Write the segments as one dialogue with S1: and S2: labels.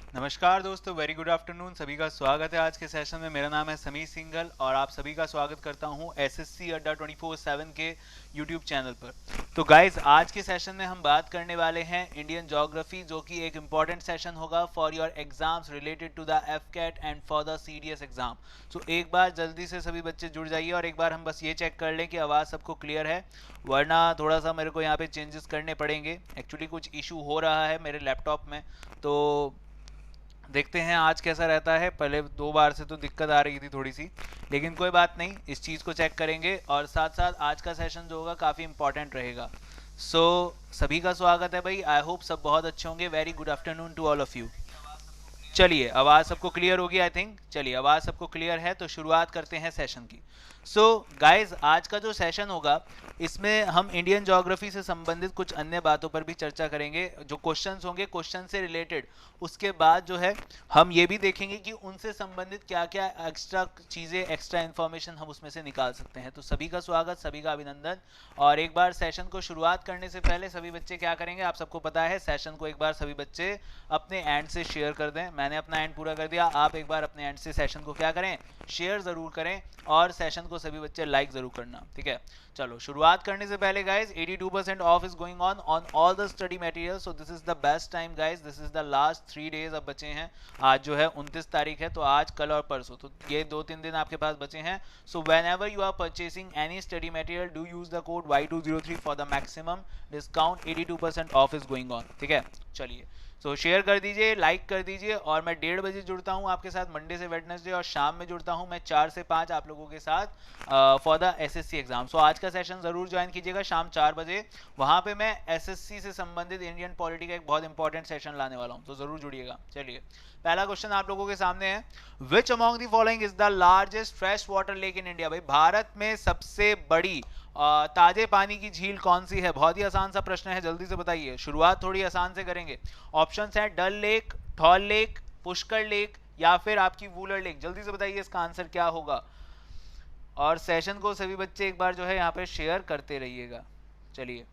S1: नमस्कार दोस्तों, very good afternoon. सभी का स्वागत है आज के सेशन में। मेरा नाम है समीर सिंघल और आप सभी का स्वागत करता हूं एसएससी अड्डा 24/7 के यूट्यूब चैनल पर। तो गाइज, आज के सेशन में हम बात करने वाले हैं इंडियन ज्योग्राफी, जो कि एक इम्पॉर्टेंट सेशन होगा for your exams related to the AFCAT and for the CDS exam. So एक बार जल्दी से सभी बच्चे जुड़ जाइए और एक बार हम बस ये चेक कर लें कि आवाज़ सबको क्लियर है, वरना थोड़ा सा मेरे को यहाँ पे चेंजेस करने पड़ेंगे। एक्चुअली कुछ इशू हो रहा है मेरे लैपटॉप में, तो देखते हैं आज कैसा रहता है। पहले 2 बार से तो दिक्कत आ रही थी थोड़ी सी, लेकिन कोई बात नहीं, इस चीज़ को चेक करेंगे और साथ साथ आज का सेशन जो होगा काफ़ी इंपॉर्टेंट रहेगा। सो सभी का स्वागत है भाई। आई होप सब बहुत अच्छे होंगे। Very good afternoon to all of you. चलिए, आवाज़ सबको क्लियर होगी आई थिंक। चलिए, आवाज़ सबको क्लियर है तो शुरुआत करते हैं सेशन की। सो गाइज, आज का जो सेशन होगा इसमें हम इंडियन ज्योग्राफी से संबंधित कुछ अन्य बातों पर भी चर्चा करेंगे। जो क्वेश्चंस होंगे क्वेश्चन से रिलेटेड, उसके बाद जो है हम ये भी देखेंगे कि उनसे संबंधित क्या क्या एक्स्ट्रा चीज़ें, एक्स्ट्रा इन्फॉर्मेशन हम उसमें से निकाल सकते हैं। तो सभी का स्वागत, सभी का अभिनंदन। और एक बार सेशन को शुरुआत करने से पहले सभी बच्चे क्या करेंगे, आप सबको पता है, सेशन को एक बार सभी बच्चे अपने एंड से शेयर कर दें। मैंने अपना एंड पूरा कर दिया, आप एक बार अपने एंड से सेशन को क्या करें, शेयर ज़रूर करें और सेशन को सभी बच्चे लाइक ज़रूर करना, ठीक है। चलो, शुरुआत करने से पहले guys, 82% off is going on all the study material, so this is the best time guys. This is the last 3 days अब बचे हैं। आज जो है 29 तारीख है, तो आज, कल और परसों, तो ये 2-3 दिन आपके पास बचे हैं। So whenever you are purchasing any study material, do use the code Y203 for the maximum discount. 82% off is going on, ठीक है। चलिए, सो शेयर कर दीजिए, लाइक कर दीजिए। और मैं 1:30 बजे जुड़ता हूँ आपके साथ मंडे से वेडनेसडे, और शाम में जुड़ता हूँ मैं 4 से 5 आप लोगों के साथ फॉर द एसएससी एग्जाम। सो आज का सेशन ज़रूर ज्वाइन कीजिएगा शाम 4 बजे। वहाँ पे मैं एसएससी से संबंधित इंडियन पॉलिटी का एक बहुत इंपॉर्टेंट सेशन लाने वाला हूँ, तो ज़रूर जुड़िएगा। चलिए, पहला क्वेश्चन आप लोगों के सामने है, which among the following is the largest fresh water lake in India. भाई, भारत में सबसे बड़ी ताजे पानी की झील कौन सी है? बहुत ही आसान सा प्रश्न है, जल्दी से बताइए। शुरुआत थोड़ी आसान से करेंगे। ऑप्शंस हैं Dal lake, Thol lake, Pushkar lake या फिर आपकी वूलर लेक। जल्दी से बताइए इसका आंसर क्या होगा। और सेशन को सभी बच्चे एक बार जो है यहाँ पे शेयर करते रहिएगा। चलिए,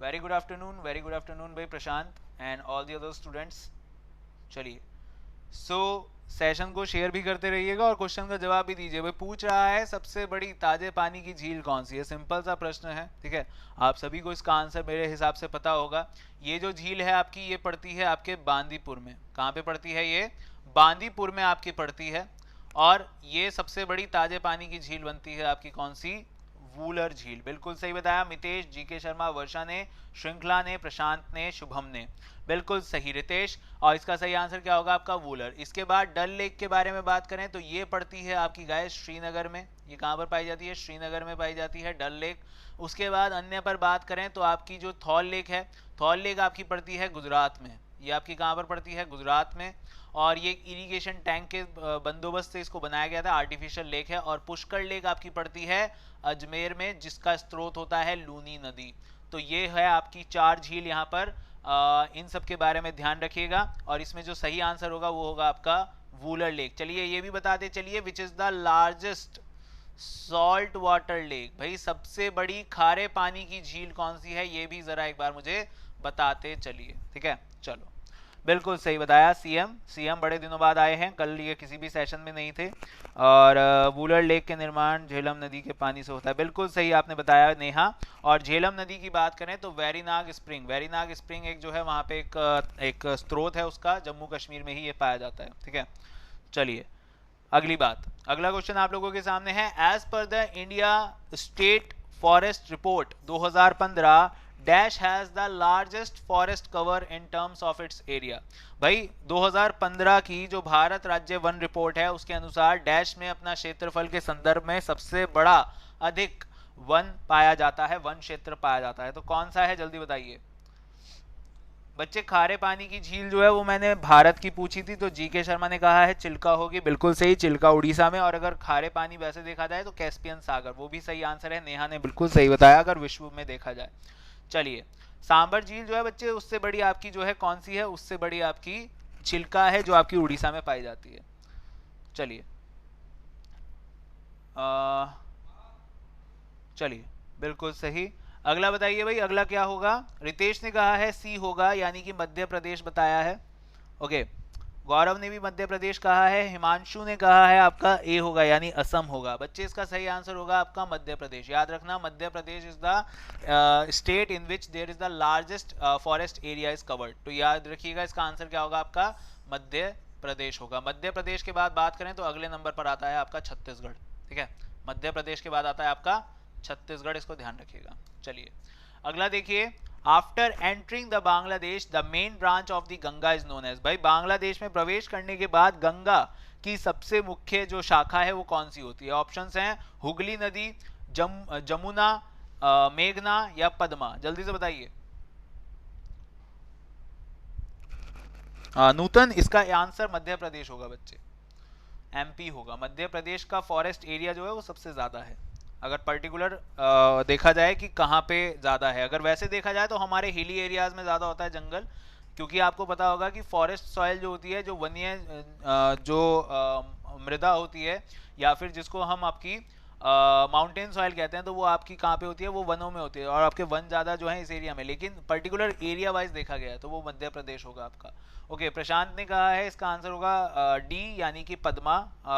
S1: very good afternoon, very good afternoon भाई Prashant and all the other students. चलिए, सो सेशन को शेयर भी करते रहिएगा और क्वेश्चन का जवाब भी दीजिए। भाई, पूछ रहा है सबसे बड़ी ताजे पानी की झील कौन सी है। सिंपल सा प्रश्न है, ठीक है। आप सभी को इसका आंसर मेरे हिसाब से पता होगा। ये जो झील है आपकी, ये पड़ती है आपके बांदीपुर में। कहाँ पे पड़ती है ये? बांदीपुर में आपकी पड़ती है। और ये सबसे बड़ी ताजे पानी की झील बनती है आपकी कौन सी? वूलर झील। बिल्कुल सही बताया मितेश, जीके शर्मा, वर्षा ने, श्रृंखला ने, प्रशांत ने, शुभम ने। बिल्कुल सही रितेश। और इसका सही आंसर क्या होगा आपका? वूलर। इसके बाद डल लेक के बारे में बात करें तो ये पड़ती है आपकी गाय श्रीनगर में। ये कहाँ पर पाई जाती है? श्रीनगर में पाई जाती है डल लेक। उसके बाद अन्य पर बात करें तो आपकी जो थौल लेक है, थौल लेक आपकी पड़ती है गुजरात में। ये आपकी कहाँ पर पड़ती है? गुजरात में। और ये इरिगेशन टैंक के बंदोबस्त से इसको बनाया गया था, आर्टिफिशियल लेक है। और पुष्कर लेक आपकी पड़ती है अजमेर में, जिसका स्रोत होता है लूनी नदी। तो ये है आपकी 4 झील यहाँ पर। इन सब के बारे में ध्यान रखिएगा। और इसमें जो सही आंसर होगा वो होगा आपका वूलर लेक। चलिए, ये भी बताते चलिए, which is the largest salt water lake. भाई, सबसे बड़ी खारे पानी की झील कौन सी है, ये भी जरा एक बार मुझे बताते चलिए, ठीक है। चलो, बिल्कुल सही बताया सीएम बड़े दिनों बाद आए हैं, कल ये किसी भी सेशन में नहीं थे। और वूलर लेक के निर्माण झेलम नदी के पानी से होता है। बिल्कुल सही आपने बताया नेहा। और झेलम नदी की बात करें तो वेरीनाग स्प्रिंग, वेरीनाग स्प्रिंग एक जो है वहाँ पे एक स्रोत है उसका, जम्मू कश्मीर में ही ये पाया जाता है, ठीक है। चलिए, अगली बात, अगला क्वेश्चन आप लोगों के सामने है। As per the India state forest report 2015, dash has the largest forest cover in terms of its area. भाई, 2015 की जो भारत राज्य वन रिपोर्ट है उसके अनुसार डैश में अपना क्षेत्रफल के संदर्भ में सबसे बड़ा अधिक वन पाया जाता है, वन क्षेत्र पाया जाता है। तो कौन सा है, जल्दी बताइए बच्चे। खारे पानी की झील जो है वो मैंने भारत की पूछी थी, तो जीके शर्मा ने कहा है चिल्का होगी। बिल्कुल सही, चिल्का उड़ीसा में। और अगर खारे पानी वैसे देखा जाए तो कैस्पियन सागर, वो भी सही आंसर है। नेहा ने बिल्कुल सही बताया, अगर विश्व में देखा जाए। चलिए, सांबर झील जो है बच्चे, उससे बड़ी आपकी जो है कौन सी है? उससे बड़ी आपकी चिल्का है, जो आपकी उड़ीसा में पाई जाती है। चलिए, चलिए, बिल्कुल सही। अगला बताइए भाई, अगला क्या होगा? रितेश ने कहा है सी होगा, यानी कि मध्य प्रदेश बताया है। ओके, गौरव ने भी मध्य प्रदेश कहा है, हिमांशु ने कहा है आपका ए होगा यानी असम होगा। बच्चे इसका सही आंसर होगा आपका मध्य प्रदेश। याद रखना, Madhya Pradesh is the state in which there is the largest forest area is covered. तो याद रखिएगा इसका आंसर क्या होगा आपका मध्य प्रदेश होगा। मध्य प्रदेश के बाद बात करें तो अगले नंबर पर आता है आपका छत्तीसगढ़। ठीक है, मध्य प्रदेश के बाद आता है आपका छत्तीसगढ़, इसको ध्यान रखिएगा। चलिए अगला देखिए, after entering the Bangladesh the main branch of the Ganga is known as. भाई बांग्लादेश में प्रवेश करने के बाद गंगा की सबसे मुख्य जो शाखा है वो कौन सी होती है? ऑप्शंस हैं हुगली नदी, जमुना, मेघना या पद्मा। जल्दी से बताइए। नूतन, इसका आंसर मध्य प्रदेश होगा बच्चे, एमपी होगा। मध्य प्रदेश का फॉरेस्ट एरिया जो है वो सबसे ज्यादा है, अगर पर्टिकुलर देखा जाए कि कहाँ पे ज़्यादा है। अगर वैसे देखा जाए तो हमारे हिली एरियाज़ में ज़्यादा होता है जंगल, क्योंकि आपको पता होगा कि फॉरेस्ट सॉइल जो होती है, जो वन्य मृदा होती है, या फिर जिसको हम आपकी माउंटेन सॉइल कहते हैं, तो वो आपकी कहाँ पे होती है? वो वनों में होती है, और आपके वन ज़्यादा जो है इस एरिया में। लेकिन पर्टिकुलर एरिया वाइज देखा गया है तो वो मध्य प्रदेश होगा आपका। ओके, प्रशांत ने कहा है इसका आंसर होगा डी यानी कि पद्मा।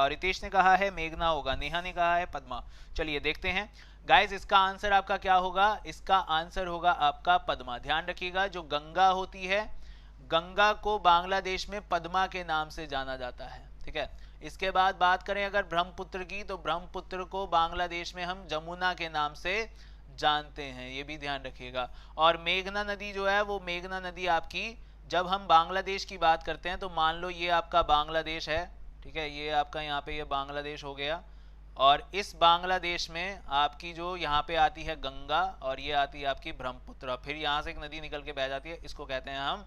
S1: रितेश ने कहा है मेघना होगा, नेहा ने कहा है पद्मा। चलिए देखते हैं गाइज, इसका आंसर आपका क्या होगा? इसका आंसर होगा आपका पद्मा। ध्यान रखिएगा, जो गंगा होती है, गंगा को बांग्लादेश में पद्मा के नाम से जाना जाता है। ठीक है, इसके बाद बात करें अगर ब्रह्मपुत्र की, तो ब्रह्मपुत्र को बांग्लादेश में हम जमुना के नाम से जानते हैं, ये भी ध्यान रखिएगा। और मेघना नदी जो है, वो मेघना नदी आपकी, जब हम बांग्लादेश की बात करते हैं तो मान लो ये आपका बांग्लादेश है। ठीक है, ये आपका यहाँ पे ये बांग्लादेश हो गया, और इस बांग्लादेश में आपकी जो यहाँ पे आती है गंगा, और ये आती है आपकी ब्रह्मपुत्र, फिर यहाँ से एक नदी निकल के बह जाती है, इसको कहते हैं हम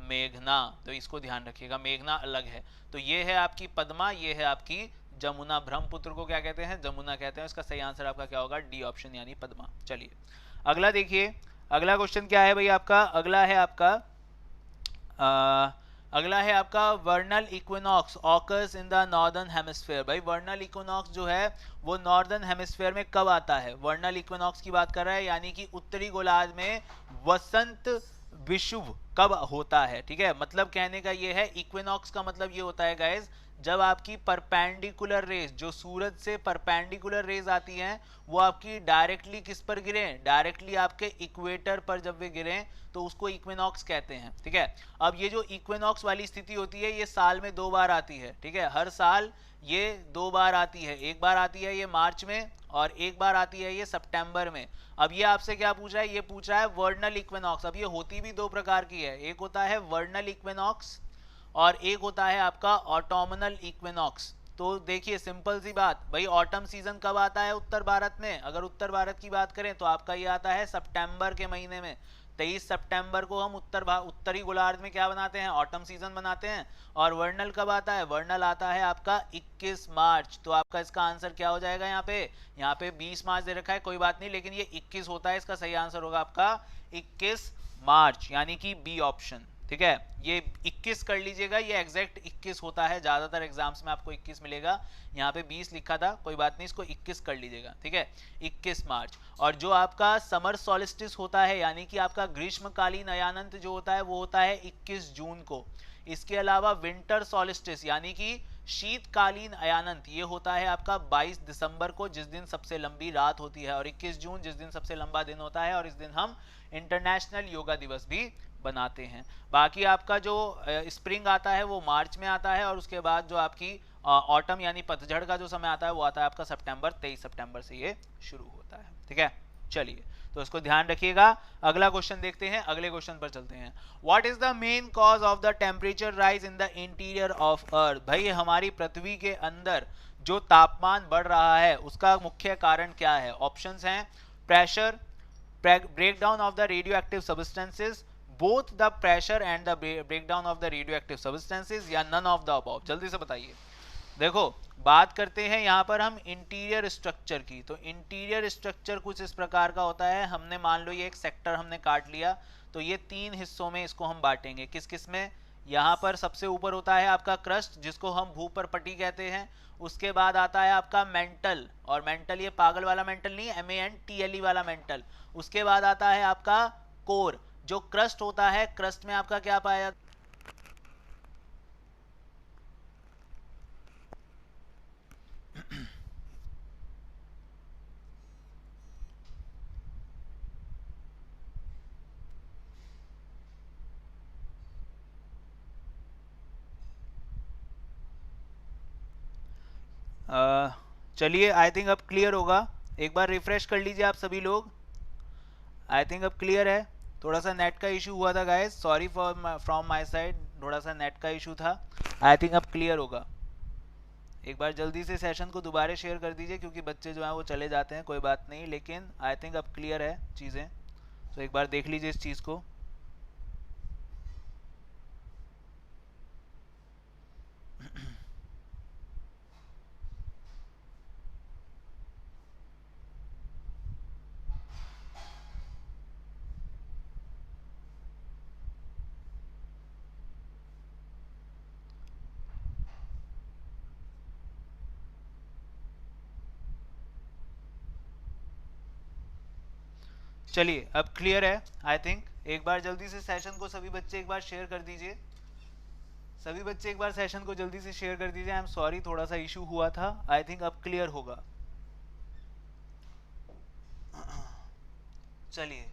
S1: मेघना। तो इसको ध्यान रखिएगा, मेघना अलग है। तो ये है आपकी पद्मा, ये है आपकी जमुना। ब्रह्मपुत्र को क्या कहते हैं? जमुना कहते हैं। इसका सही आंसर आपका क्या होगा? डी ऑप्शन यानी पद्मा। चलिए अगला देखिए, अगला क्वेश्चन क्या है भाई आपका? अगला है आपका vernal equinox occurs in the northern hemisphere. भाई वर्नल इक्विनॉक्स जो है वो नॉर्दर्न हेमिस्फीयर में कब आता है? वर्नल इक्विनॉक्स की बात कर रहा है, यानी कि उत्तरी गोलार्ध में वसंत विषुव कब होता है। ठीक है, मतलब कहने का ये है, इक्विनॉक्स का मतलब ये होता है गाइज, जब आपकी परपेंडिकुलर रेज, जो सूरज से परपेंडिकुलर रेज आती हैं, वो आपकी डायरेक्टली किस पर गिरे? डायरेक्टली आपके इक्वेटर पर जब वे गिरे तो उसको इक्विनॉक्स कहते हैं। ठीक है, अब ये जो इक्विनॉक्स वाली स्थिति होती है, ये साल में 2 बार आती है। ठीक है, हर साल ये 2 बार आती है। एक बार आती है ये मार्च में, और एक बार आती है ये सितंबर में। अब ये आपसे क्या पूछ रहा है? ये पूछ रहा है वर्नल इक्विनॉक्स। अब ये होती भी 2 प्रकार की है, एक होता है वर्नल इक्विनॉक्स और एक होता है आपका ऑटोमनल इक्विनॉक्स। तो देखिए सिंपल सी बात, भाई ऑटम सीजन कब आता है उत्तर भारत में? अगर उत्तर भारत की बात करें तो आपका ये आता है सितंबर के महीने में। 23 सितंबर को हम उत्तरी गोलार्ध में क्या बनाते हैं? ऑटम सीजन बनाते हैं। और वर्नल कब आता है? वर्नल आता है आपका 21 मार्च। तो आपका इसका आंसर क्या हो जाएगा? यहाँ पे 20 मार्च दे रखा है, कोई बात नहीं, लेकिन ये 21 होता है। इसका सही आंसर होगा आपका 21 मार्च, यानी कि बी ऑप्शन। ठीक है, ये 21 कर लीजिएगा, ये एग्जैक्ट 21 होता है। ज्यादातर एग्जाम्स में आपको 21 मिलेगा, यहाँ पे 20 लिखा था, कोई बात नहीं, इसको 21 कर लीजिएगा। ठीक है, 21 मार्च। और जो आपका समर सॉलिस्टिस होता है, यानी कि आपका ग्रीष्मकालीन अयानंत जो होता है, वो होता है 21 जून को। इसके अलावा विंटर सॉलिस्टिस यानी कि शीतकालीन अयानंत, ये होता है आपका 22 दिसंबर को, जिस दिन सबसे लंबी रात होती है, और 21 जून जिस दिन सबसे लंबा दिन होता है, और इस दिन हम इंटरनेशनल योगा दिवस भी बनाते हैं। बाकी आपका जो स्प्रिंग आता है वो मार्च में आता है, और उसके बाद जो आपकी ऑटम यानी पतझड़ का जो समय आता है वो आता है आपका सितंबर, 23 सितंबर से ये शुरू होता है। ठीक है, चलिए तो इसको ध्यान रखिएगा। अगला क्वेश्चन देखते हैं, अगले क्वेश्चन पर चलते हैं। What is the main cause of the temperature rise in the interior of earth? भाई हमारी पृथ्वी के अंदर जो तापमान बढ़ रहा है उसका मुख्य कारण क्या है? ऑप्शंस हैं pressure, breakdown of the radio active substances, both the pressure and the breakdown of the radio active substances, या नन ऑफ द अबव। जल्दी से बताइए। देखो बात करते हैं यहाँ पर हम इंटीरियर स्ट्रक्चर की। तो इंटीरियर स्ट्रक्चर कुछ इस प्रकार का होता है। हमने मान लो ये एक सेक्टर हमने काट लिया, तो ये 3 हिस्सों में इसको हम बांटेंगे। किस किस में? यहाँ पर सबसे ऊपर होता है आपका क्रस्ट जिसको हम भूपर्पटी कहते हैं। उसके बाद आता है आपका मेंटल, और मेंटल ये पागल वाला मेंटल नहीं, MENTLE वाला मेंटल। उसके बाद आता है आपका कोर। जो क्रस्ट होता है, क्रस्ट में आपका क्या पाया चलिए, आई थिंक अब क्लियर होगा। एक बार रिफ्रेश कर लीजिए आप सभी लोग। आई थिंक अब क्लियर है। थोड़ा सा नेट का इशू हुआ था guys, sorry for from my side, थोड़ा सा नेट का इशू था। आई थिंक अब क्लियर होगा। एक बार जल्दी से सेशन को दोबारा शेयर कर दीजिए, क्योंकि बच्चे जो हैं वो चले जाते हैं, कोई बात नहीं, लेकिन आई थिंक अब क्लियर है चीज़ें। तो एक बार देख लीजिए इस चीज़ को। चलिए अब क्लियर है आई थिंक। एक बार जल्दी से सेशन को सभी बच्चे एक बार शेयर कर दीजिए। सभी बच्चे एक बार सेशन को जल्दी से शेयर कर दीजिए। आई एम सॉरी, थोड़ा सा इशू हुआ था। आई थिंक अब क्लियर होगा। चलिए,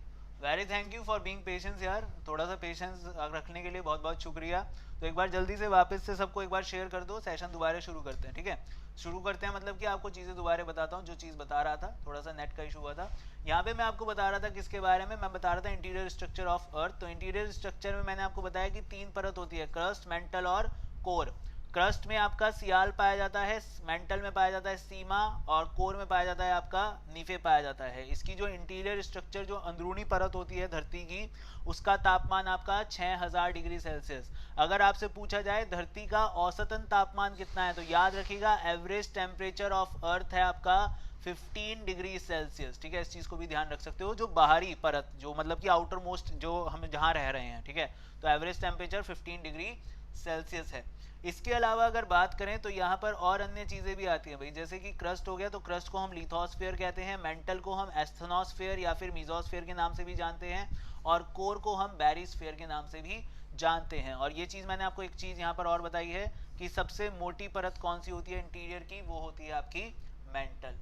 S1: very thank you for being patience यार, थोड़ा सा पेशेंस रखने के लिए बहुत बहुत शुक्रिया। तो एक बार जल्दी से वापस से सबको एक बार शेयर कर दो, सेशन दोबारा शुरू करते हैं। ठीक है, शुरू करते हैं, मतलब कि आपको चीज़ें दोबारा बताता हूँ जो चीज़ बता रहा था, थोड़ा सा नेट का इशू हुआ था। यहाँ पे मैं आपको बता रहा था किसके बारे में, मैं बता रहा था इंटीरियर स्ट्रक्चर ऑफ अर्थ। तो इंटीरियर स्ट्रक्चर में मैंने आपको बताया कि 3 परत होती है, क्रस्ट, मेंटल और कोर। क्रस्ट में आपका सियाल पाया जाता है, मेंटल में पाया जाता है सीमा, और कोर में पाया जाता है आपका नीफे पाया जाता है। इसकी जो इंटीरियर स्ट्रक्चर, जो अंदरूनी परत होती है धरती की, उसका तापमान आपका 6000 डिग्री सेल्सियस। अगर आपसे पूछा जाए धरती का औसतन तापमान कितना है, तो याद रखिएगा एवरेज टेम्परेचर ऑफ अर्थ है आपका 15 डिग्री सेल्सियस। ठीक है, इस चीज को भी ध्यान रख सकते हो। जो बाहरी परत, जो मतलब कि आउटर मोस्ट, जो हम जहां रह रहे हैं, ठीक है, तो एवरेज टेम्परेचर 15 डिग्री सेल्सियस है। इसके अलावा अगर बात करें तो यहाँ पर और अन्य चीजें भी आती हैं भाई, जैसे कि क्रस्ट हो गया, तो क्रस्ट को हम लिथोस्फीयर कहते हैं, मेंटल को हम एस्थेनोस्फीयर या फिर मीजोस्फीयर के नाम से भी जानते हैं, और कोर को हम बैरिस्फीयर के नाम से भी जानते हैं। और ये चीज मैंने आपको एक चीज यहाँ पर और बताई है कि सबसे मोटी परत कौन सी होती है इंटीरियर की, वो होती है आपकी मेंटल।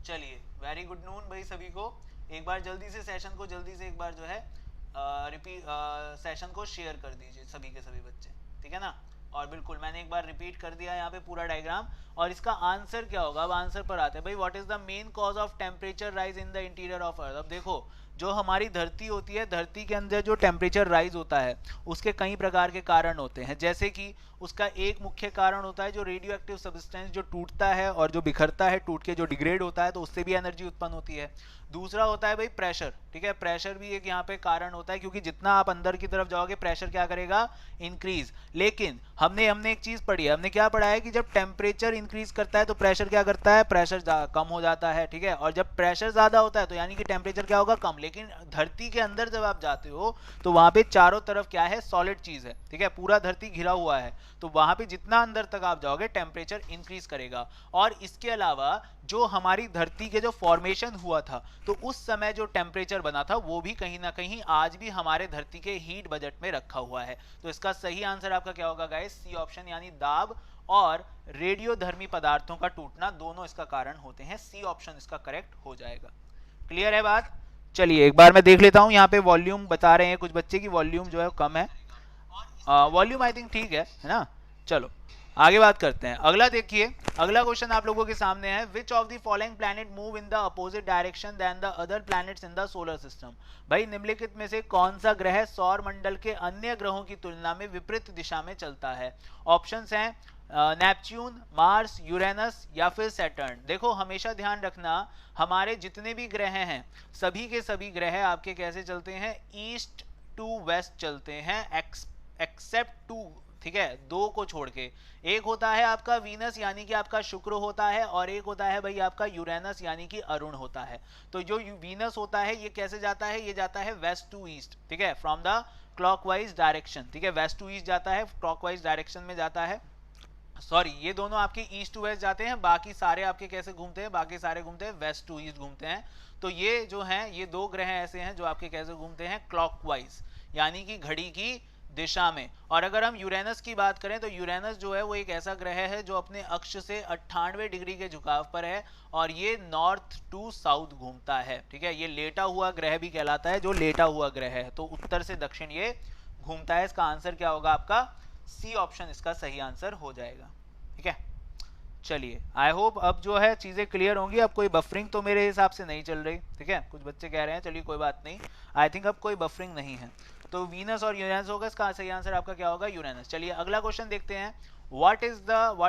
S1: चलिए, वेरी गुड नून भाई सभी को। एक बार जल्दी से सेशन को जल्दी से एक बार जो है रिपीट सेशन को शेयर कर दीजिए सभी के सभी बच्चे, ठीक है ना। और बिल्कुल मैंने एक बार रिपीट कर दिया यहाँ पे पूरा डायग्राम, और इसका आंसर क्या होगा, अब आंसर पर आते हैं भाई। What is the main cause of temperature rise in the interior of earth. अब देखो, जो हमारी धरती होती है, धरती के अंदर जो टेम्परेचर राइज होता है उसके कई प्रकार के कारण होते हैं। जैसे कि उसका एक मुख्य कारण होता है जो रेडियो एक्टिव सब्सटेंस जो टूटता है और जो बिखरता है, टूट के जो डिग्रेड होता है, तो उससे भी एनर्जी उत्पन्न होती है। दूसरा होता है भाई प्रेशर। ठीक है, प्रेशर भी एक यहाँ पे कारण होता है, क्योंकि जितना आप अंदर की तरफ जाओगे प्रेशर क्या करेगा, इंक्रीज। लेकिन हमने एक चीज पढ़ी है, हमने क्या पढ़ा है कि जब टेम्परेचर इंक्रीज करता है तो प्रेशर क्या करता है, प्रेशर कम हो जाता है। ठीक है, और जब प्रेशर ज्यादा होता है तो यानी कि टेम्परेचर क्या होगा, कम। लेकिन धरती के अंदर जब आप जाते हो तो वहां पे चारों तरफ क्या है, सॉलिड चीज है। ठीक है, पूरा धरती घिरा हुआ है, तो वहां पे जितना अंदर तक आप जाओगे टेम्परेचर इंक्रीज करेगा। और इसके अलावा जो हमारी धरती के जो फॉर्मेशन हुआ था, तो उस समय जो टेम्परेचर बना था वो भी कहीं ना कहीं आज भी हमारे धरती के हीट बजट में रखा हुआ है। तो इसका सही आंसर आपका क्या होगा गाइस, सी ऑप्शन, यानी दाब और रेडियोधर्मी पदार्थों का टूटना, दोनों इसका कारण होते हैं। सी ऑप्शन इसका करेक्ट हो जाएगा। क्लियर है बात। चलिए एक बार मैं देख लेता हूं, यहाँ पे वॉल्यूम बता रहे हैं कुछ बच्चे की वॉल्यूम जो है कम है। वॉल्यूम आई थिंक ठीक है ना। चलो आगे बात करते हैं। अगला देखिए, अगला क्वेश्चन आप लोगों के सामने है, which of the following planet move in the opposite direction than the other planets in the solar system. भाई निम्नलिखित में से कौन सा ग्रह सौर मंडल के अन्य ग्रहों की तुलना में विपरीत दिशा में चलता है। ऑप्शंस हैं नेपच्यून, मार्स, यूरेनस या फिर सैटर्न। देखो हमेशा ध्यान रखना, हमारे जितने भी ग्रह हैं सभी के सभी ग्रह आपके कैसे चलते हैं, ईस्ट टू वेस्ट चलते हैं, एक्सेप्ट टू, ठीक है, दो को छोड़ के। एक होता है आपका वीनस यानी कि आपका शुक्र होता है, और एक होता है भाई आपका यूरेनस यानी कि अरुण होता है। तो जो वीनस होता है ये कैसे जाता है, ये जाता है वेस्ट टू ईस्ट। ठीक है, फ्रॉम द क्लॉकवाइज डायरेक्शन, ठीक है, वेस्ट टू ईस्ट जाता है, क्लॉकवाइज डायरेक्शन में जाता है। सॉरी, ये दोनों आपके ईस्ट टू वेस्ट जाते हैं, बाकी सारे आपके कैसे घूमते हैं, बाकी सारे घूमते हैं वेस्ट टू ईस्ट घूमते हैं। तो ये जो हैं ये दो ग्रह ऐसे हैं जो आपके कैसे घूमते हैं, क्लॉकवाइज, यानी कि घड़ी की दिशा में। और अगर हम यूरेनस की बात करें तो यूरेनस जो है वो एक ऐसा ग्रह है जो अपने अक्ष से 98 डिग्री के झुकाव पर है और ये नॉर्थ टू साउथ घूमता है, ठीक है। ये लेटा हुआ ग्रह भी कहलाता है, जो लेटा हुआ ग्रह है, तो उत्तर से दक्षिण ये घूमता है। इसका आंसर क्या होगा आपका, सी ऑप्शन इसका सही आंसर हो जाएगा, ठीक है। चलिए, आई होप अब जो है चीजें क्लियर होंगी। अब कोई बफरिंग तो मेरे हिसाब से नहीं चल रही, ठीक है, कुछ बच्चे कह रहे हैं, चलिए कोई बात नहीं, आई थिंक अब कोई बफरिंग नहीं है। तो वीनस और यूरेनस होगा, इसका सही आंसर आपका क्या होगा, यूरेनस। चलिए अगला क्वेश्चन देखते हैं। What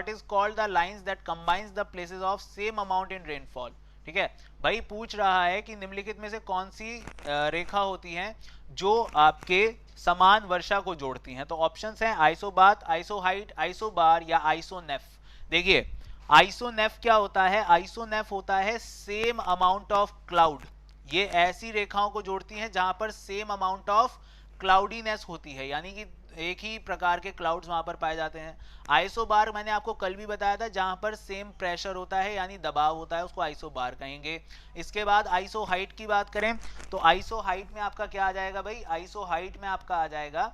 S1: is called the lines that combines the places of same amount in rainfall, ठीक है। भाई पूछ रहा है कि निम्नलिखित में से कौन सी रेखा होती हैं जो आपके समान वर्षा को जोड़ती हैं। तो ऑप्शंस हैं आइसोबाथ, आइसोहाइट, आइसोबार या आइसोनेफ। देखिए आइसोनेफ क्या होता है, आइसोनेफ होता है सेम अमाउंट ऑफ क्लाउड। ये ऐसी रेखाओं को जोड़ती हैं जहां पर सेम अमाउंट ऑफ क्लाउडीनेस होती है, यानी कि एक ही प्रकार के क्लाउड्स वहां पर पाए जाते हैं। आइसोबार मैंने आपको कल भी बताया था, जहां पर सेम प्रेशर होता है यानी दबाव होता है, उसको आइसोबार कहेंगे। इसके बाद आइसोहाइट की बात करें तो आइसोहाइट में आपका क्या आ जाएगा भाई, आइसोहाइट में आपका आ जाएगा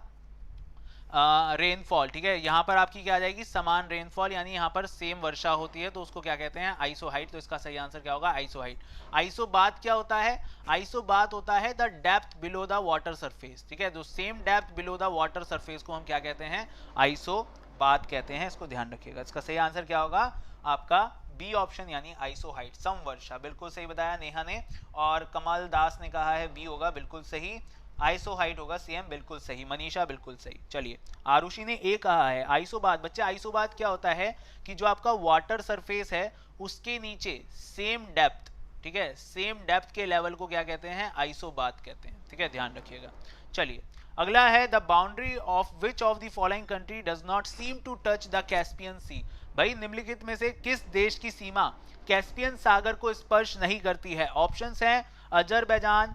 S1: रेनफॉल, ठीक है। यहाँ पर आपकी क्या आ जाएगी, समान रेनफॉल, यानी यहाँ पर सेम वर्षा होती है, तो उसको क्या कहते हैं, आइसोहाइट। तो इसका सही आंसर क्या होगा, आइसोहाइट। आइसोबाथ क्या होता है, आइसोबाथ होता है the depth below the water surface, ठीक है। तो same depth below the water surface को हम क्या कहते हैं, आइसोबाथ कहते हैं, इसको ध्यान रखिएगा। इसका सही आंसर क्या होगा आपका, बी ऑप्शन यानी आइसोहाइट, समवर्षा। बिल्कुल सही बताया नेहा ने, और कमल दास ने कहा है बी होगा, बिल्कुल सही, आइसोहाइट होगा सीएम, बिल्कुल सही। मनीषा बिल्कुल सही। चलिए आरुषि ने ए कहा है आइसोबाथ। बच्चे आइसोबाथ क्या होता है कि जो आपका वाटर सरफेस है उसके नीचे सेम डेप्थ, ठीक है, सेम डेप्थ के लेवल को क्या कहते हैं, आइसोबाथ कहते हैं, ठीक है, ध्यान रखिएगा। चलिए अगला है the boundary of which of the following country does not seem to touch the Caspian sea. भाई निम्नलिखित में से किस देश की सीमा कैस्पियन सागर को स्पर्श नहीं करती है। ऑप्शंस हैं अजरबैजान,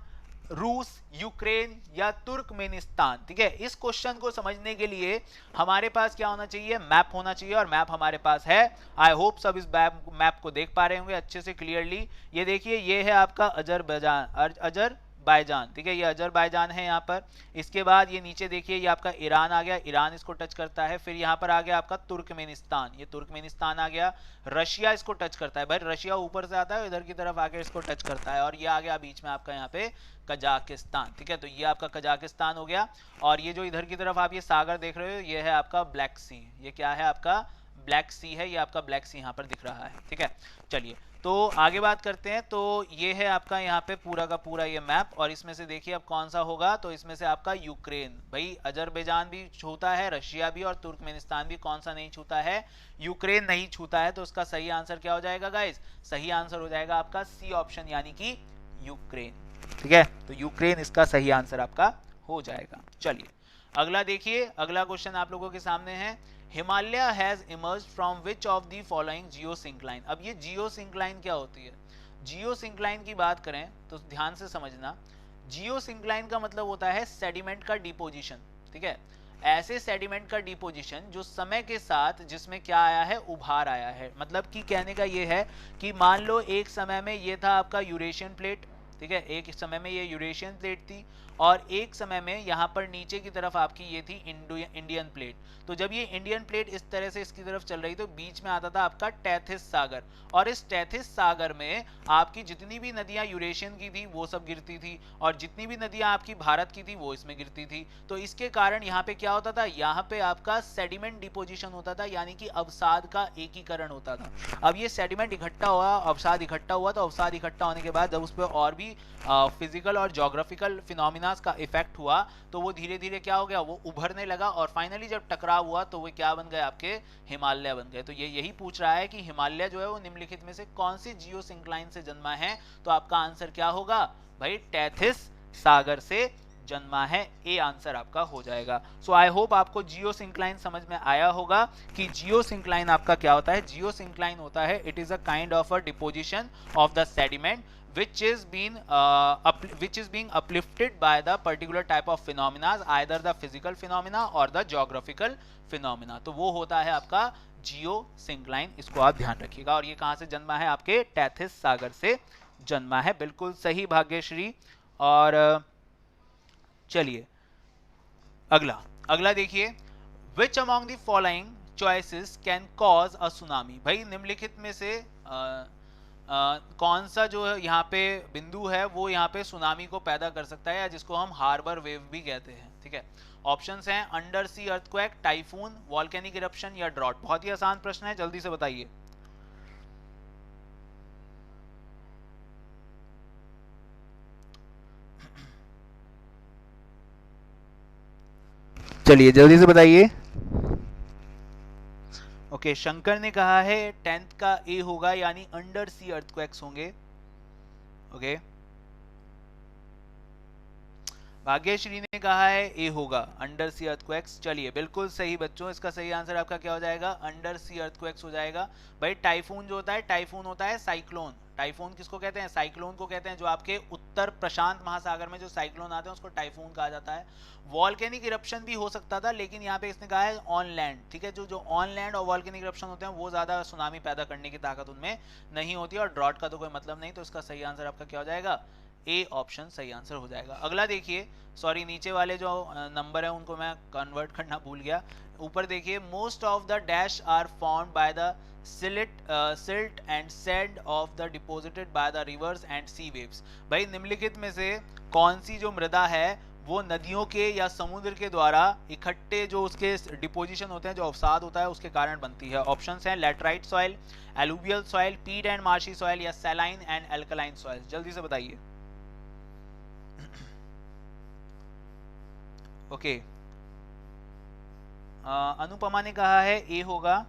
S1: रूस, यूक्रेन या तुर्कमेनिस्तान, ठीक है। इस क्वेश्चन को समझने के लिए हमारे पास क्या होना चाहिए, मैप होना चाहिए, और मैप हमारे पास है। आई होप सब इस मैप को देख पा रहे होंगे अच्छे से क्लियरली। ये देखिए, ये है आपका अजरबैजान, ठीक है, ये अजरबैजान है यहाँ पर। इसके बाद ये नीचे देखिए, ये आपका ईरान आ गया, ईरान इसको टच करता है। फिर यहाँ पर आ गया आपका तुर्कमेनिस्तान, ये तुर्कमेनिस्तान आ गया। रशिया इसको टच करता है, भाई रशिया ऊपर से आता है, इधर की तरफ आके इसको टच करता है। और ये आ गया बीच में आपका यहाँ पे कजाकिस्तान, ठीक है। तो ये आपका कजाकिस्तान हो गया। और ये जो इधर की तरफ आप ये सागर देख रहे हो, ये है आपका ब्लैक सी, ये क्या है आपका ब्लैक सी है, ये आपका ब्लैक सी यहाँ पर दिख रहा है, ठीक है। चलिए तो आगे बात करते हैं। तो ये है आपका यहाँ पे पूरा का पूरा ये मैप, और इसमें से देखिए अब कौन सा होगा, तो इसमें से आपका यूक्रेन, भाई अजरबैजान भी छूता है, रशिया भी, और तुर्कमेनिस्तान भी, कौन सा नहीं छूता है, यूक्रेन नहीं छूता है। तो उसका सही आंसर क्या हो जाएगा गाइज, सही आंसर हो जाएगा आपका सी ऑप्शन यानी कि यूक्रेन, ठीक है। तो यूक्रेन इसका सही आंसर आपका हो जाएगा। चलिए अगला देखिए, अगला क्वेश्चन आप लोगों के सामने है। Himalaya has emerged from which of the following geosyncline. अब ये जियोसिंक्लाइन क्या होती है, जियोसिंक्लाइन की बात करें तो ध्यान से समझना, जियोसिंक्लाइन का मतलब होता है सेडिमेंट का डिपोजिशन, ठीक है। ऐसे सेडिमेंट का डिपोजिशन जो समय के साथ जिसमें क्या आया है, उभार आया है। मतलब कि कहने का ये है कि मान लो एक समय में ये था आपका यूरेशियन प्लेट, ठीक है, एक समय में ये यूरेशियन प्लेट थी, और एक समय में यहाँ पर नीचे की तरफ आपकी ये थी इंडियन प्लेट। तो जब ये इंडियन प्लेट इस तरह से इसकी तरफ चल रही तो बीच में आता था आपका टेथिस सागर, और इस टेथिस सागर में आपकी जितनी भी नदियां यूरेशियन की थी वो सब गिरती थी, और जितनी भी नदियां आपकी भारत की थी वो इसमें गिरती थी। तो इसके कारण यहाँ पे क्या होता था, यहाँ पे आपका सेडिमेंट डिपोजिशन होता था, यानी कि अवसाद का एकीकरण होता था। अब ये सेडिमेंट इकट्ठा हुआ, अवसाद इकट्ठा हुआ, तो अवसाद इकट्ठा होने के बाद जब उस पर और भी फिजिकल और ज्योग्राफिकल फिनोमिनास का इफेक्ट हुआ तो वो धीरे धीरे क्या हो गया, वो उभरने लगा, और फाइनली जब टकराव हुआ तो वो क्या बन गए, आपके हिमालय बन गए। तो ये यही पूछ रहा है कि हिमालय जो है वो निम्नलिखित में से कौन सी जियोसिंक्लाइन से जन्मा है। तो आपका आंसर क्या होगा भाई, टेथिस सागर से जन्मा है, ए आंसर आपका हो जाएगा। सो आई होप आपको जियोसिंक्लाइन समझ में आया होगा कि जियोसिंक्लाइन आपका क्या होता है। जियोसिंक्लाइन होता है, it is a kind of a deposition of the sediment which is being uplifted by the particular type of phenomena, either the physical phenomena or the geographical phenomena। तो वो होता है आपका जियोसिंक्लाइन, इसको आप ध्यान रखिएगा। और ये कहां से जन्मा है? आपके टैथिस सागर से जन्मा है। बिल्कुल सही भाग्यश्री। और चलिए अगला देखिए, which among the following choices can cause a tsunami. भाई निम्नलिखित में से कौन सा जो यहाँ पे बिंदु है वो यहाँ पे सुनामी को पैदा कर सकता है, या जिसको हम हार्बर वेव भी कहते हैं। ठीक है, ऑप्शंस हैं अंडर सी अर्थक्वेक, टाइफून, वॉल्केनिक इरप्शन या ड्रॉट। बहुत ही आसान प्रश्न है, जल्दी से बताइए। चलिए जल्दी से बताइए। ओके, शंकर ने कहा है 10th का ए होगा, यानी अंडर सी अर्थक्वेक्स होंगे। ओके, भाग्यश्री ने कहा है ए होगा, अंडर सी अर्थक्वेक्स। चलिए बिल्कुल सही बच्चों, इसका सही आंसर आपका क्या हो जाएगा? अंडर सी अर्थक्वेक्स हो जाएगा। भाई टाइफून जो होता है, टाइफून होता है साइक्लोन। टाइफून किसको कहते हैं? साइक्लोन को कहते हैं। जो आपके उत्तर प्रशांत महासागर में जो साइक्लोन आते हैं उसको टाइफून कहा जाता है। वॉल्केनिक इरप्शन भी हो सकता था, लेकिन यहाँ पे इसने कहा है ऑन लैंड। ठीक है, जो ऑन लैंड और वॉल्केनिक इरप्शन होते हैं वो ज्यादा सुनामी पैदा करने की ताकत उनमें नहीं होती, और ड्रॉट का तो कोई मतलब नहीं। तो इसका सही आंसर आपका क्या हो जाएगा? ए ऑप्शन सही आंसर हो जाएगा। अगला देखिए, सॉरी नीचे वाले जो नंबर है उनको मैं कन्वर्ट करना भूल गया। ऊपर देखिए, most of the dash are formed by the silt and sand of the deposited by the rivers and sea waves। भाई निम्नलिखित में से कौन सी जो मृदा है वो नदियों के या समुद्र के द्वारा इकट्ठे जो उसके डिपोजिशन होते हैं, जो अवसाद होता है, उसके कारण बनती है। ऑप्शंस हैं लैटराइट सॉइल, एलुवियल सॉइल, पीट एंड मार्शी सॉइल या सैलाइन एंड एल्कलाइन सॉइल। जल्दी से बताइए। ओके, अनुपमा ने कहा है ए होगा,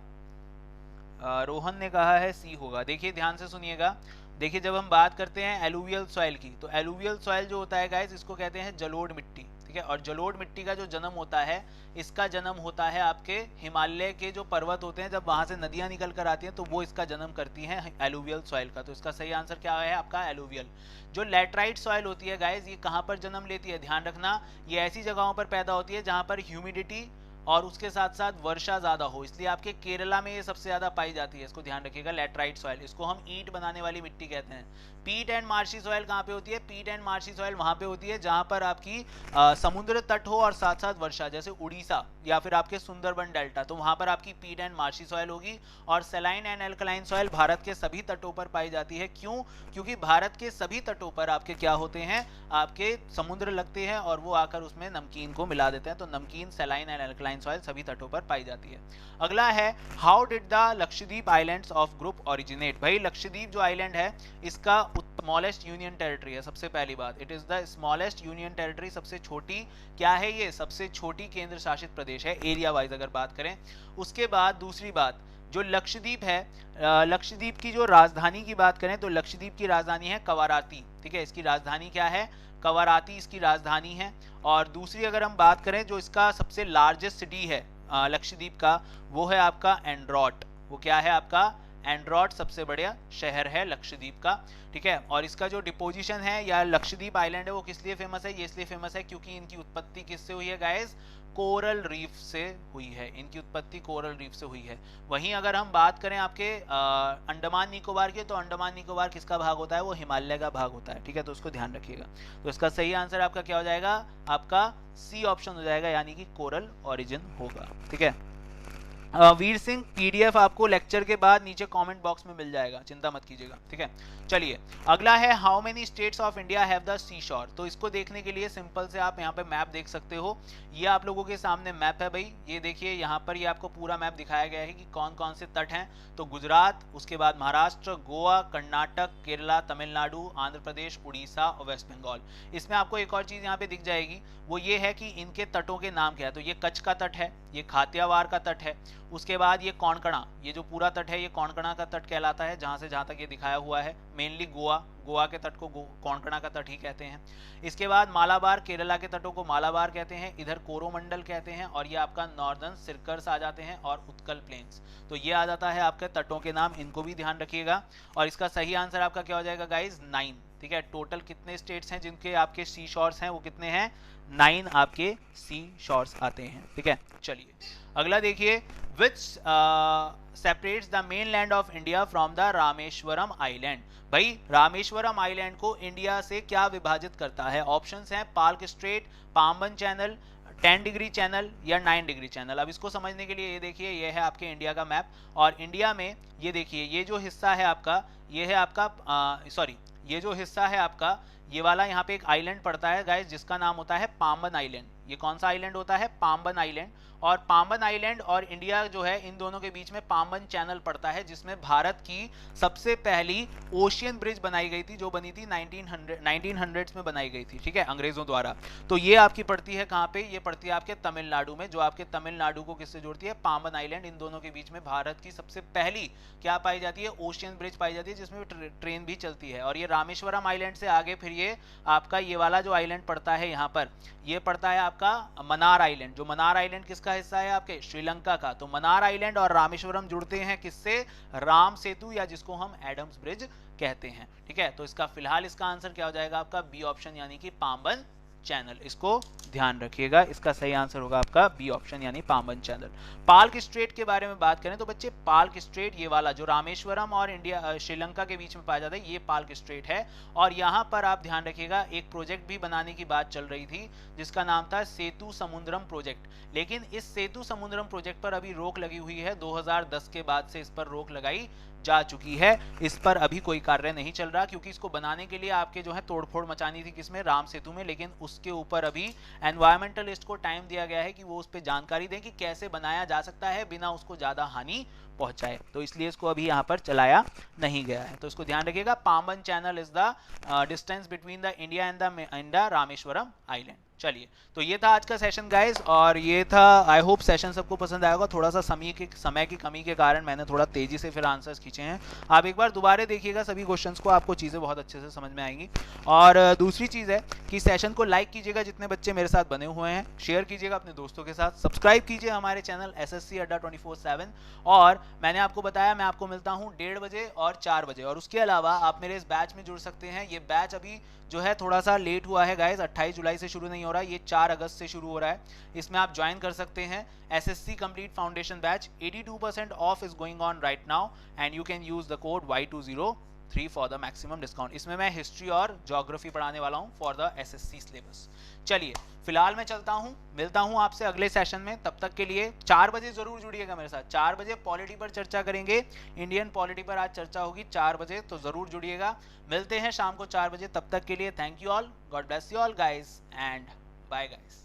S1: रोहन ने कहा है सी होगा। देखिए ध्यान से सुनिएगा। देखिए जब हम बात करते हैं एलुवियल सॉइल की, तो एलुवियल सॉइल जो होता है गाइस, इसको कहते हैं जलोढ़ मिट्टी। ठीक है, और जलोढ़ मिट्टी का जो जन्म होता है, इसका जन्म होता है आपके हिमालय के जो पर्वत होते हैं, जब वहां से नदियां निकल कर आती हैं तो वो इसका जन्म करती हैं एलुवियल सॉइल का। तो इसका सही आंसर क्या है आपका? एलुवियल। जो लैटराइट सॉइल होती है गाइस, ये कहां पर जन्म लेती है? ध्यान रखना, ये ऐसी जगहों पर पैदा होती है जहां पर ह्यूमिडिटी और उसके साथ साथ वर्षा ज्यादा हो। इसलिए आपके केरला में ये सबसे ज्यादा पाई जाती है। इसको ध्यान रखिएगा, लैटराइट सॉइल। इसको हम ईंट बनाने वाली मिट्टी कहते हैं। पीट एंड मार्शी सॉइल कहाँ पे होती है? पीट एंड मार्शी सॉइल वहां पे होती है जहां पर आपकी समुद्र तट हो और साथ साथ वर्षा, जैसे उड़ीसा या फिर आपके सुंदरबन डेल्टा, तो वहां पर आपकी पीट एंड मार्शी सॉइल होगी। और saline and alkaline soil Bharat के सभी तटों पर पाई जाती है। क्यों? क्योंकि भारत के सभी तटों पर आपके क्या होते हैं? आपके समुद्र लगते हैं और वो आकर उसमें नमकीन को मिला देते हैं। तो नमकीन, सैलाइन एंड एल्कलाइन सॉइल सभी तटों पर पाई जाती है। अगला है, how did the Lakshadweep islands of group originate. भाई लक्षद्वीप जो आइलैंड है, इसका स्मॉलेस्ट यूनियन टेरिटरी है। सबसे पहली बात, it is the smallest union territory. सबसे छोटी क्या है? ये सबसे छोटी केंद्र शासित प्रदेश है एरिया वाइज अगर बात करें। उसके बाद दूसरी बात, जो लक्षद्वीप है, लक्षद्वीप की जो राजधानी की बात करें तो लक्षद्वीप की राजधानी है कवाराती। ठीक है, इसकी राजधानी क्या है? कवाराती इसकी राजधानी है। और दूसरी अगर हम बात करें, जो इसका सबसे लार्जेस्ट सिटी है लक्षद्वीप का, वो है आपका एंड्रॉट। वो क्या है आपका? एंड्रॉट सबसे बड़ा शहर है लक्षद्वीप का। ठीक है, और इसका जो डिपोजिशन है या लक्षद्वीप आइलैंड है वो किस लिए फेमस है? ये इसलिए फेमस है क्योंकि इनकी उत्पत्ति किससे हुई है गाइस? कोरल रीफ से हुई है। इनकी उत्पत्ति कोरल रीफ से हुई है। वहीं अगर हम बात करें आपके अंडमान निकोबार की, तो अंडमान निकोबार किसका भाग होता है? वो हिमालय का भाग होता है। ठीक है, तो उसको ध्यान रखिएगा। तो इसका सही आंसर आपका क्या हो जाएगा? आपका सी ऑप्शन हो जाएगा, यानी कि कोरल ओरिजिन होगा। ठीक है, वीर सिंह पीडीएफ आपको लेक्चर के बाद नीचे कमेंट बॉक्स में मिल जाएगा, चिंता मत कीजिएगा। ठीक है, चलिए अगला है, how many states of India have the sea shore. तो इसको देखने के लिए सिंपल से आप यहाँ पे मैप देख सकते हो। ये आप लोगों के सामने मैप है भाई, ये देखिए यहाँ पर ये आपको पूरा मैप दिखाया गया है कि कौन कौन से तट हैं। तो गुजरात, उसके बाद महाराष्ट्र, गोवा, कर्नाटक, केरला, तमिलनाडु, आंध्र प्रदेश, उड़ीसा और वेस्ट बंगाल। इसमें आपको एक और चीज यहाँ पे दिख जाएगी, वो ये है कि इनके तटों के नाम क्या है। तो ये कच्छ का तट है, ये खातियावार का तट है। उसके बाद ये कोंकणा, ये जो पूरा तट है ये कोंकणा का तट कहलाता है, जहां से जहां तक ये दिखाया हुआ है। मेनली गोवा के तट को कोंकणा का तट ही कहते हैं। इसके बाद मालाबार, केरला के तटों को मालाबार कहते हैं। इधर कोरोमंडल कहते हैं। और ये आपका नॉर्दर्न सिरकर्स आ जाते हैं और उत्कल प्लेन्स। तो ये आ जाता है आपके तटों के नाम, इनको भी ध्यान रखिएगा। और इसका सही आंसर आपका क्या हो जाएगा गाइज? 9। ठीक है, टोटल कितने स्टेट्स हैं जिनके आपके सी शोर्स हैं, वो कितने हैं, 9 आपके सी शोर्स आते हैं, ठीक है। चलिए अगला देखिए, which separates the main land of India from the Rameswaram island. भाई रामेश्वरम आइलैंड को इंडिया से क्या विभाजित करता है? ऑप्शंस हैं Palk straight, Pamban channel, 10 degree channel या 9 डिग्री चैनल। अब इसको समझने के लिए ये देखिए, ये है आपके इंडिया का मैप, और इंडिया में ये देखिए ये जो हिस्सा है आपका, ये है आपका सॉरी, ये जो हिस्सा है आपका, ये वाला यहाँ पे एक आइलैंड पड़ता है गाइस, जिसका नाम होता है पाम्बन आइलैंड। ये कौन सा आइलैंड होता है? पाम्बन आइलैंड। और पाम्बन आइलैंड और इंडिया जो है, इन दोनों के बीच में पाम्बन चैनल पड़ता है, जिसमें भारत की सबसे पहली ओशियन ब्रिज बनाई गई थी, जो बनी थी 1900s में बनाई गई थी, ठीक है, अंग्रेजों द्वारा। तो ये आपकी पड़ती है कहाँ पे? ये पड़ती है आपके तमिलनाडु में, जो आपके तमिलनाडु को किससे जोड़ती है? पाम्बन आइलैंड। इन दोनों के बीच में भारत की सबसे पहली क्या पाई जाती है? ओशियन ब्रिज पाई जाती है, जिसमें ट्रेन भी चलती है। और ये रामेश्वरम आइलैंड से आगे फिर ये आपका ये वाला जो आइलैंड पड़ता है यहाँ पर, ये पड़ता है आपका मन्नार आइलैंड। जो मन्नार आइलैंड किसका हिस्सा है? आपके श्रीलंका का। तो मन्नार आइलैंड और रामेश्वरम जुड़ते हैं किससे? राम सेतु, या जिसको हम एडम्स ब्रिज कहते हैं, ठीक है। तो इसका फिलहाल इसका आंसर क्या हो जाएगा आपका? बी ऑप्शन, यानी कि पाम्बन चैनल। इसको ध्यान रखिएगा, इसका सही आंसर होगा आपका बी ऑप्शन, यानी पाम्बन चैनल। पाल्क स्ट्रेट के बारे में बात करें तो बच्चे, पाल्क स्ट्रेट ये वाला जो रामेश्वरम और इंडिया श्रीलंका के बीच में पाया जाता है, ये पाल्क स्ट्रेट है। और यहाँ पर आप ध्यान रखिएगा, एक प्रोजेक्ट भी बनाने की बात चल रही थी, जिसका नाम था सेतु समुद्रम प्रोजेक्ट। लेकिन इस सेतु समुद्रम प्रोजेक्ट पर अभी रोक लगी हुई है, 2010 के बाद से इस पर रोक लगाई जा चुकी है। इस पर अभी कोई कार्य नहीं चल रहा, क्योंकि इसको बनाने के लिए आपके जो है तोड़फोड़ मचानी थी किसमें? राम सेतु में। लेकिन उसके ऊपर अभी एनवायरमेंटलिस्ट को टाइम दिया गया है कि वो उस पर जानकारी दें कि कैसे बनाया जा सकता है बिना उसको ज्यादा हानि पहुंचाए। तो इसलिए इसको अभी यहाँ पर चलाया नहीं गया है। तो इसको ध्यान रखिएगा, Pamban channel is the distance between the India and the Rameswaram island. चलिए, तो ये था आज का सेशन गाइस, और ये था, आई होप सेशन सबको पसंद आएगा। थोड़ा सा समय की कमी के कारण मैंने थोड़ा तेजी से फिर आंसर्स खींचे हैं। आप एक बार दोबारा देखिएगा सभी क्वेश्चंस को, आपको चीज़ें बहुत अच्छे से समझ में आएंगी। और दूसरी चीज़ है कि सेशन को लाइक कीजिएगा जितने बच्चे मेरे साथ बने हुए हैं, शेयर कीजिएगा अपने दोस्तों के साथ, सब्सक्राइब कीजिए हमारे चैनल SSC अड्डा 24/7। और मैंने आपको बताया, मैं आपको मिलता हूँ 1:30 बजे और 4 बजे। और उसके अलावा आप मेरे इस बैच में जुड़ सकते हैं। ये बैच अभी जो है थोड़ा सा लेट हुआ है गाइस, 28 जुलाई से शुरू नहीं हो रहा है, ये 4 अगस्त से शुरू हो रहा है। इसमें आप ज्वाइन कर सकते हैं SSC complete foundation batch. 82% off is going on right now, and you can use the code Y203 for the maximum discount. इसमें मैं हिस्ट्री और ज्योग्राफी पढ़ाने वाला हूँ फॉर द SSC सिलेबस। चलिए फिलहाल मैं चलता हूँ, मिलता हूँ आपसे अगले सेशन में। तब तक के लिए 4 बजे जरूर जुड़िएगा मेरे साथ। 4 बजे पॉलिटी पर चर्चा करेंगे, इंडियन पॉलिटी पर आज चर्चा होगी 4 बजे, तो जरूर जुड़िएगा। मिलते हैं शाम को 4 बजे, तब तक के लिए thank you all, God bless you all guys, and bye guys.